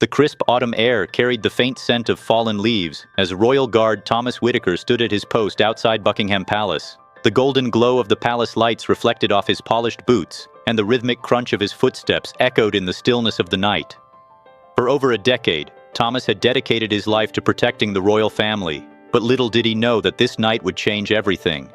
The crisp autumn air carried the faint scent of fallen leaves as Royal Guard Thomas Whitaker stood at his post outside Buckingham Palace. The golden glow of the palace lights reflected off his polished boots, and the rhythmic crunch of his footsteps echoed in the stillness of the night. For over a decade, Thomas had dedicated his life to protecting the royal family, but little did he know that this night would change everything.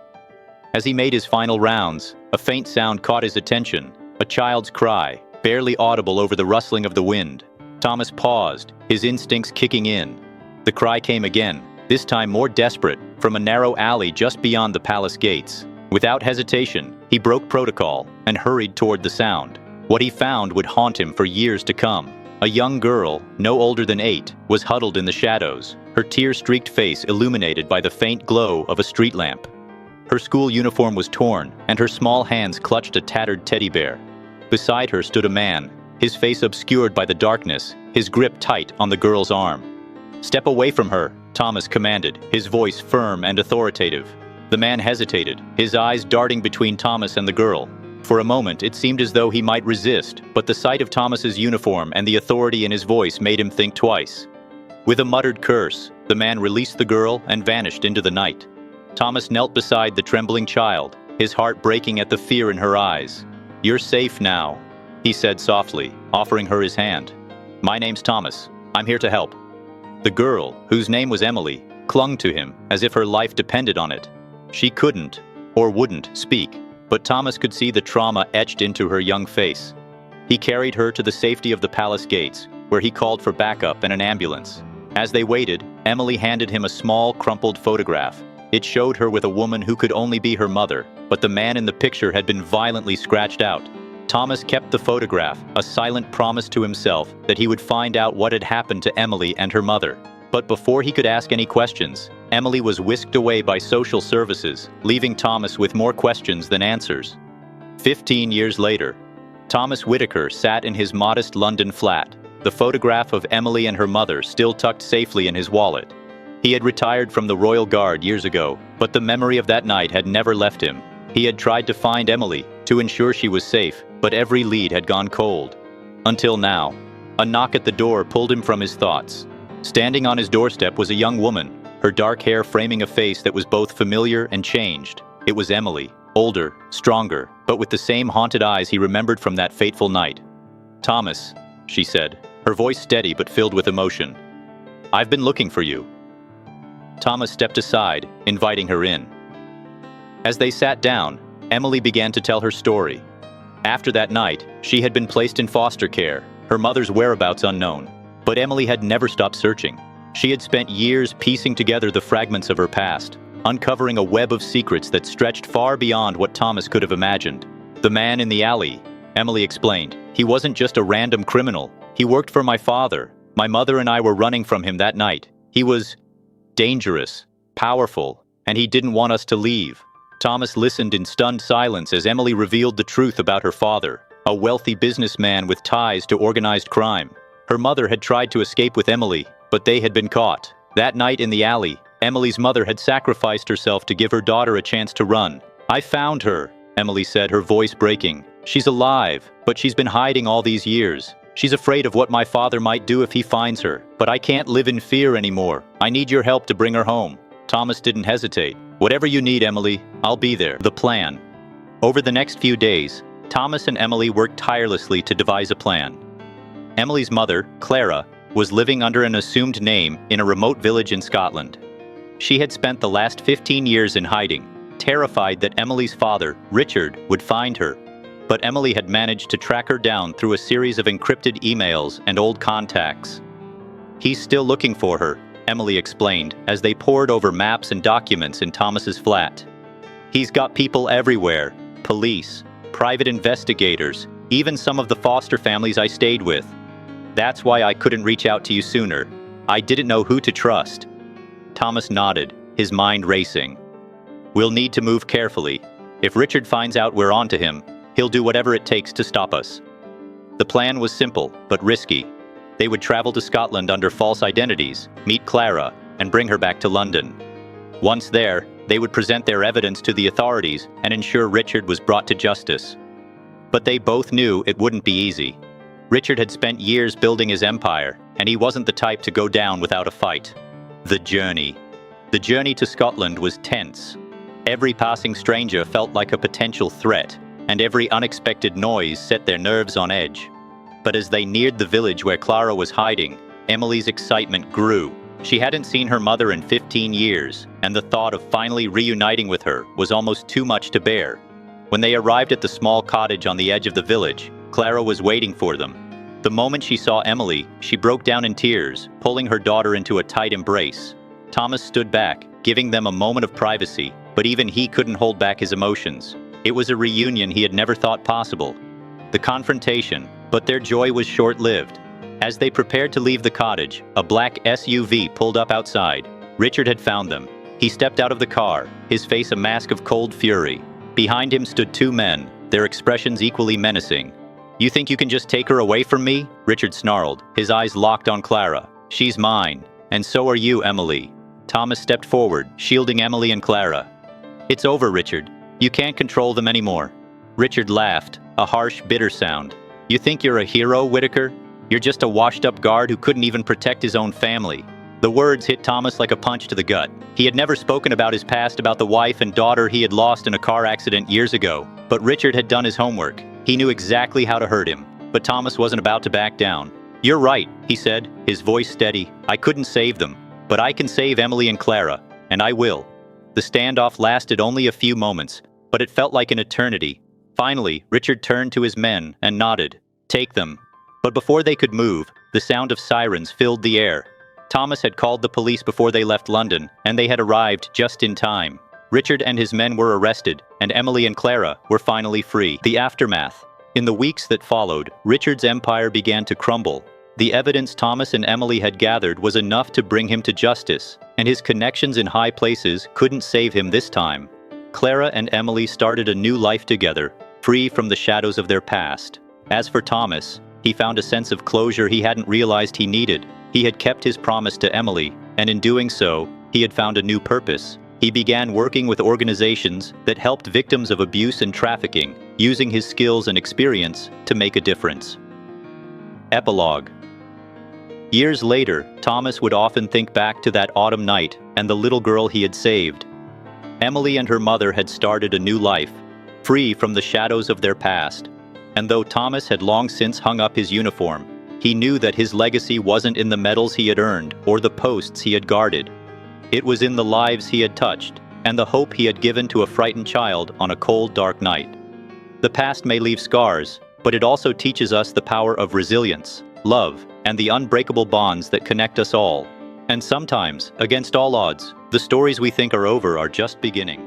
As he made his final rounds, a faint sound caught his attention, a child's cry, barely audible over the rustling of the wind. Thomas paused, his instincts kicking in. The cry came again, this time more desperate, from a narrow alley just beyond the palace gates. Without hesitation, he broke protocol and hurried toward the sound. What he found would haunt him for years to come. A young girl, no older than 8, was huddled in the shadows, her tear-streaked face illuminated by the faint glow of a street lamp. Her school uniform was torn, and her small hands clutched a tattered teddy bear. Beside her stood a man, his face obscured by the darkness, his grip tight on the girl's arm. "Step away from her," Thomas commanded, his voice firm and authoritative. The man hesitated, his eyes darting between Thomas and the girl. For a moment, it seemed as though he might resist, but the sight of Thomas's uniform and the authority in his voice made him think twice. With a muttered curse, the man released the girl and vanished into the night. Thomas knelt beside the trembling child, his heart breaking at the fear in her eyes. "You're safe now," he said softly, offering her his hand. "My name's Thomas. I'm here to help." The girl, whose name was Emily, clung to him as if her life depended on it. She couldn't, or wouldn't, speak, but Thomas could see the trauma etched into her young face. He carried her to the safety of the palace gates, where he called for backup and an ambulance. As they waited, Emily handed him a small, crumpled photograph. It showed her with a woman who could only be her mother, but the man in the picture had been violently scratched out. Thomas kept the photograph, a silent promise to himself that he would find out what had happened to Emily and her mother. But before he could ask any questions, Emily was whisked away by social services, leaving Thomas with more questions than answers. 15 years later, Thomas Whitaker sat in his modest London flat, the photograph of Emily and her mother still tucked safely in his wallet. He had retired from the Royal Guard years ago, but the memory of that night had never left him. He had tried to find Emily, to ensure she was safe, but every lead had gone cold. Until now, a knock at the door pulled him from his thoughts. Standing on his doorstep was a young woman, her dark hair framing a face that was both familiar and changed. It was Emily, older, stronger, but with the same haunted eyes he remembered from that fateful night. "Thomas," she said, her voice steady but filled with emotion. "I've been looking for you." Thomas stepped aside, inviting her in. As they sat down, Emily began to tell her story. After that night, she had been placed in foster care, her mother's whereabouts unknown. But Emily had never stopped searching. She had spent years piecing together the fragments of her past, uncovering a web of secrets that stretched far beyond what Thomas could have imagined. "The man in the alley," Emily explained. "He wasn't just a random criminal. He worked for my father. My mother and I were running from him that night. He was dangerous, powerful, and he didn't want us to leave." Thomas listened in stunned silence as Emily revealed the truth about her father, a wealthy businessman with ties to organized crime. Her mother had tried to escape with Emily, but they had been caught. That night in the alley, Emily's mother had sacrificed herself to give her daughter a chance to run. "I found her," Emily said, her voice breaking. "She's alive, but she's been hiding all these years. She's afraid of what my father might do if he finds her, but I can't live in fear anymore. I need your help to bring her home." Thomas didn't hesitate. "Whatever you need, Emily, I'll be there." The plan. Over the next few days, Thomas and Emily worked tirelessly to devise a plan. Emily's mother, Clara, was living under an assumed name in a remote village in Scotland. She had spent the last 15 years in hiding, terrified that Emily's father, Richard, would find her. But Emily had managed to track her down through a series of encrypted emails and old contacts. "He's still looking for her," Emily explained as they pored over maps and documents in Thomas's flat. "He's got people everywhere, police, private investigators, even some of the foster families I stayed with. That's why I couldn't reach out to you sooner. I didn't know who to trust." Thomas nodded, his mind racing. "We'll need to move carefully. If Richard finds out we're onto him, he'll do whatever it takes to stop us." The plan was simple, but risky. They would travel to Scotland under false identities, meet Clara, and bring her back to London. Once there, they would present their evidence to the authorities and ensure Richard was brought to justice. But they both knew it wouldn't be easy. Richard had spent years building his empire, and he wasn't the type to go down without a fight. The journey. The journey to Scotland was tense. Every passing stranger felt like a potential threat, and every unexpected noise set their nerves on edge. But as they neared the village where Clara was hiding, Emily's excitement grew. She hadn't seen her mother in 15 years, and the thought of finally reuniting with her was almost too much to bear. When they arrived at the small cottage on the edge of the village, Clara was waiting for them. The moment she saw Emily, she broke down in tears, pulling her daughter into a tight embrace. Thomas stood back, giving them a moment of privacy, but even he couldn't hold back his emotions. It was a reunion he had never thought possible. The confrontation, but their joy was short-lived. As they prepared to leave the cottage, a black SUV pulled up outside. Richard had found them. He stepped out of the car, his face a mask of cold fury. Behind him stood two men, their expressions equally menacing. "You think you can just take her away from me?" Richard snarled, his eyes locked on Clara. "She's mine, and so are you, Emily." Thomas stepped forward, shielding Emily and Clara. "It's over, Richard. You can't control them anymore." Richard laughed, a harsh, bitter sound. "You think you're a hero, Whitaker? You're just a washed-up guard who couldn't even protect his own family." The words hit Thomas like a punch to the gut. He had never spoken about his past, about the wife and daughter he had lost in a car accident years ago. But Richard had done his homework. He knew exactly how to hurt him. But Thomas wasn't about to back down. "You're right," he said, his voice steady. "I couldn't save them. But I can save Emily and Clara, and I will." The standoff lasted only a few moments, but it felt like an eternity. Finally, Richard turned to his men and nodded. "Take them." But before they could move, the sound of sirens filled the air. Thomas had called the police before they left London, and they had arrived just in time. Richard and his men were arrested, and Emily and Clara were finally free. The aftermath. In the weeks that followed, Richard's empire began to crumble. The evidence Thomas and Emily had gathered was enough to bring him to justice, and his connections in high places couldn't save him this time. Clara and Emily started a new life together, free from the shadows of their past. As for Thomas, he found a sense of closure he hadn't realized he needed. He had kept his promise to Emily, and in doing so, he had found a new purpose. He began working with organizations that helped victims of abuse and trafficking, using his skills and experience to make a difference. Epilogue. Years later, Thomas would often think back to that autumn night and the little girl he had saved. Emily and her mother had started a new life, free from the shadows of their past. And though Thomas had long since hung up his uniform, he knew that his legacy wasn't in the medals he had earned or the posts he had guarded. It was in the lives he had touched and the hope he had given to a frightened child on a cold, dark night. The past may leave scars, but it also teaches us the power of resilience, love, and the unbreakable bonds that connect us all. And sometimes, against all odds, the stories we think are over are just beginning.